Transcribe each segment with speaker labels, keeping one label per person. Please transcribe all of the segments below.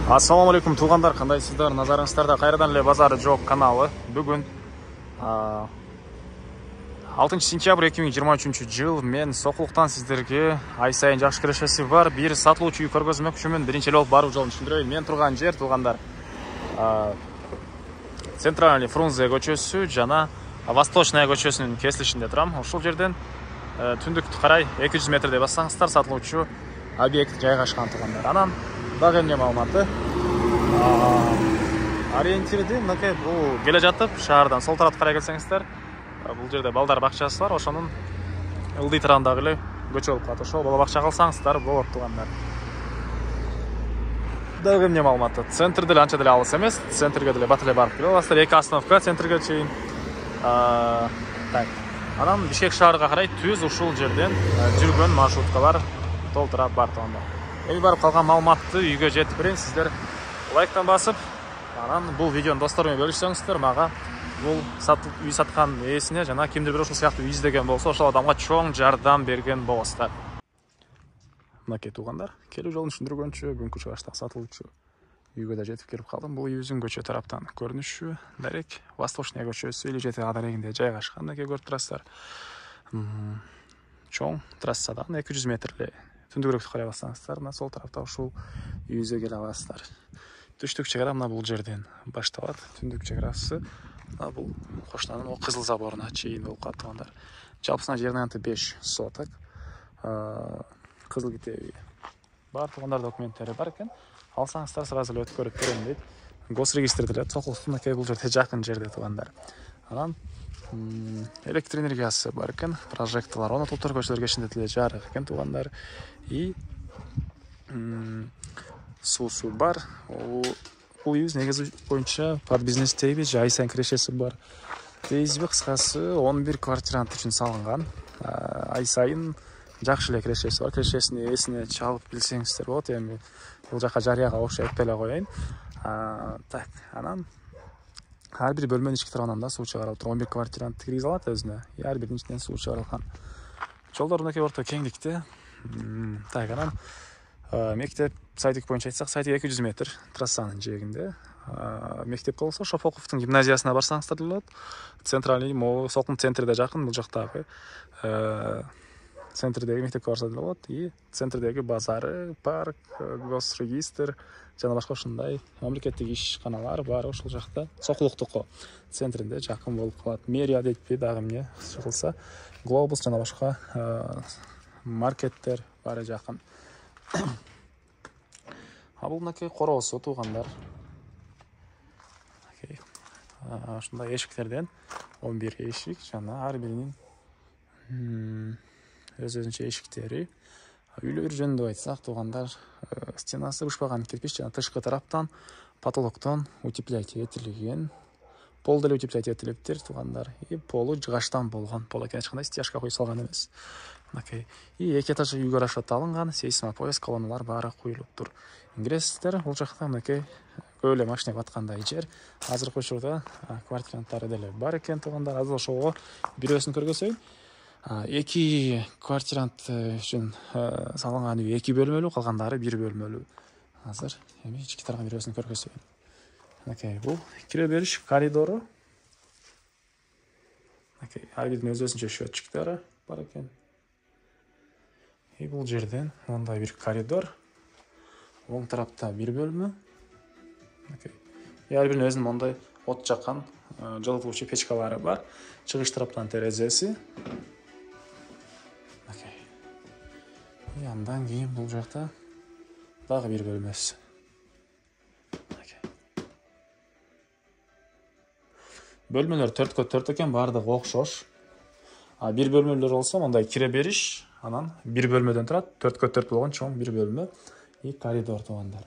Speaker 1: Ассаламу алейкум туғандар, қандайсыздар? Назарыңыздарда қайрадан эле базары жоқ каналы. Бүгін 6 сентябрь 2023 жыл мен Соқлықтан сіздерге ай сайын жақсы кірешесі бар бір сатылуучу үй көргөзмөкчүмүн. Биринчи эле болуп баруу жолун түшүндүрөйүн. Мен турган жер туғандар Центральный Фрунзе көчөсү жана Восточная көчөсүнүн кесилишинде турам. Ошол жерден түндүктү карай 200 метрдей бассаңыздар сатылуучу объект жайгашкан туғандар. Анан дагы эмне маалыматы? Ориентирди мынакей бул келе жатып шаардан сол тарапка карай келсеңиздер, бул жерде балдар бакчасы бар, ошонун ылдый тарабындагы эле көчө болуп калат. Ошол бала бакчага алсаңыздар болот тугандар. Дагы эмне маалыматы? Центр деле анча деле алыс эмес, центрге деле бат эле барып келе аласыздар. 2 остановка центрге чейин. Так. Анан Бишкек шаарга карай түз ушул жерден жүргөн маршруткалар толтурап бар тугандар. Эми барып калган маалыматты үйгө жетип берейин. Сиздер лайктан басып, анан бул видеону достор менен бөлүшсөңүздөр, мага бул үй саткан ээсине жана кимдир бир ушул сыяктуу үй издеген болсо, ошол адамга чоң жардам берген болосуздар. Мынакей туугандар, келүү жолун түшүндүргөнчү, бүгүнкү чыгыштагы сатылуучу үйгө да жетип келип калдым. Бул үйүбүздүн көчө тараптан көрүнүшү дарек Восточная көчөсү или жети дарегинде жайгашкан. Мынакей көрүп турасыздар. Чоң трассадан 200 метрлей түндүгүрөктү карай бассаңыздар, мына сол тарапта ушул үйүбүзгө келе аласыздар. Түштүк чек ара мына бул жерден башталат. Түндүк чек арасы мына бул кошунанын Кызыл заборуна чейин болуп калат тугандар. Жалпысына жердин анты 5 соток. Кызыл китеби бар тугандар, документтери бар экен. Алсаңыздар сразу эле өткөрүп берем дейт. Госрегистрде эле Соқлуктун мынакей бул жерде жакын жерде тугандар. Анан электр энергиясы бар экен, прожекторлор орнотулуптур, көчөлөргө ичинде деле жарык экен тугандар. И суусу бар. Бул үйүбүз негизи боюнча под бизнес дейбиз, ай сайын кирешеси бар дейбизби, кыскасы 11 квартирант үчүн салынган. Ай сайын жакшы эле кирешеси бар. Кирешесини эсине чалып билсеңиздер болот. Эми бул жака жарыяга окшоп айтпай эле коеюн. Так, анан ар бир бөлмөнүн ички тарабынан да суу чыгарылып туруп 11 квартирант киргизе алат өзүнө. Ар биринин ичинен суу чыгарылган. Жолдор мынакей орто кеңдикте. Так, анан мектеп сайтик боюнча айтсак, сайтик 200 метр трассанын жээгинде. Мектеп болсо Шопоковдун гимназиясына барсаңыздар болот. Центральный Соқлун центрде жакын, бул жактагы центрдеги мектепке барса деле болот. И центрдеги базары, парк, госрегистр жана башка ушундай мамлекеттик ишканалар бар ошол жакта. Соқлуктуку центринде жакын болуп калат. Мэрия дейтпи, дагы эмне чыгылса, Глобус жана башка маркеттер бары жакын. Бул мынакей короосу туугандар. Ушундай эшиктерден 11 эшик жана ар биринин өз-өзүнчө эшиктери. Үйлөр жөнүндө айтсак туугандар, стенасы бышпаган кирпич жана тышкы тараптан потолоктон утеплять этилген. Пол деле утеплять этилиптир туугандар. И полу жыгачтан болгон. Пол экен, эч кандай стяжка куй салган эмес. Мынакей. И 2 этажды үйгө расчет алынган, сейсмопояс колонналар баары куюлуптур. Ингресстер бул жакта мынакей көп эле машина баткандай жер. Азыркы учурда квартиранттары деле бар экен туугандар. Азыр ошого бирөөсүн көргөзөйүн. 2 квартирант үчүн салынган үй 2 бөлмөлүү, калгандары 1 бөлмөлүү. Азыр эми ички тарабын бирөөсүн көргөзөйүн. Мынакей бул кире бериш коридору. Мынакей ар биринин өз-өзүнчө счетчиктери бар экен. И бул жерден мындай бир коридор. Оң тарапта 1 бөлмө. Мынакей. Ар биринин өзүнүн мондай от жаккан жылытуучу печкалары бар. Чыгыш тараптан терезеси. И андан кийин бул жакта дагы 1 бөлмөсү. Бөлмөлөр 4x4 экен, баардыгы окшош. 1 бөлмөлөр болсо мондай кире бериш, анан 1 бөлмөдөн турат, 4x4 болгон чоң 1 бөлмө и коридор туугандар.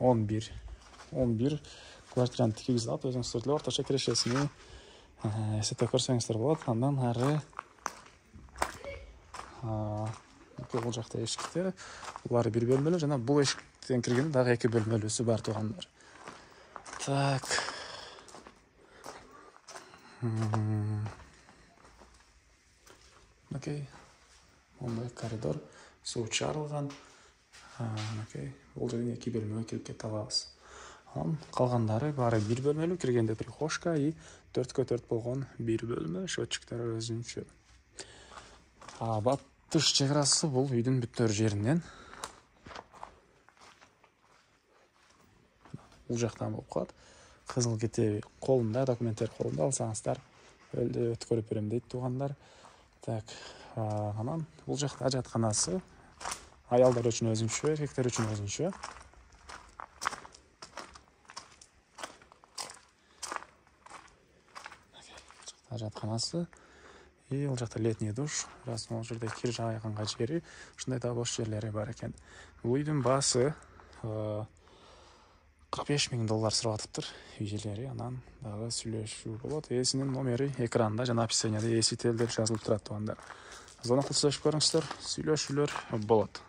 Speaker 1: 11 квартирант киргизе алат, өзүңүздөр деле орточо кирешесини эсептеп көрсөңүздөр болот. Андан ары бул жакта эшиктер, булар 1 бөлмөлүү жана бул эшиктен киргенде дагы 2 бөлмөлүүсү бар туугандар. Так. Окей. Мондай коридор, суу чыгарылган. Окей. Бул жерден 2 бөлмөгө кирип кете алабыз. Анан калгандары баары 1 бөлмөлүү, киргенде прихожка и 4x4 болгон 1 бөлмө, счетчиктери өзүнчө. Батыш чек арасы бул үйдүн бүттөр жеринен бул жактан болуп калат. Кызыл китеби колунда, документтер колунда, алсаңыздар өткөрүп берем дейт туугандар. Так, анан бул жакта ажатканасы аялдар үчүн өзүнчө, эркектер үчүн өзүнчө. Ажатканасы и бул жакта летний душ, раз могул жерде кир жайганга жери, ушундай да бош жерлери бар экен. Бул үйдүн баасы $45,000 сурап атыптыр үй иелери. Анан дагы сүйлөшүү болот. Ээсинин номери экранда жана описанияда ээси тел деп жазылып турат туугандар. Звонок кылып сүйлөшүп көрүңүздөр, сүйлөшүүлөр болот.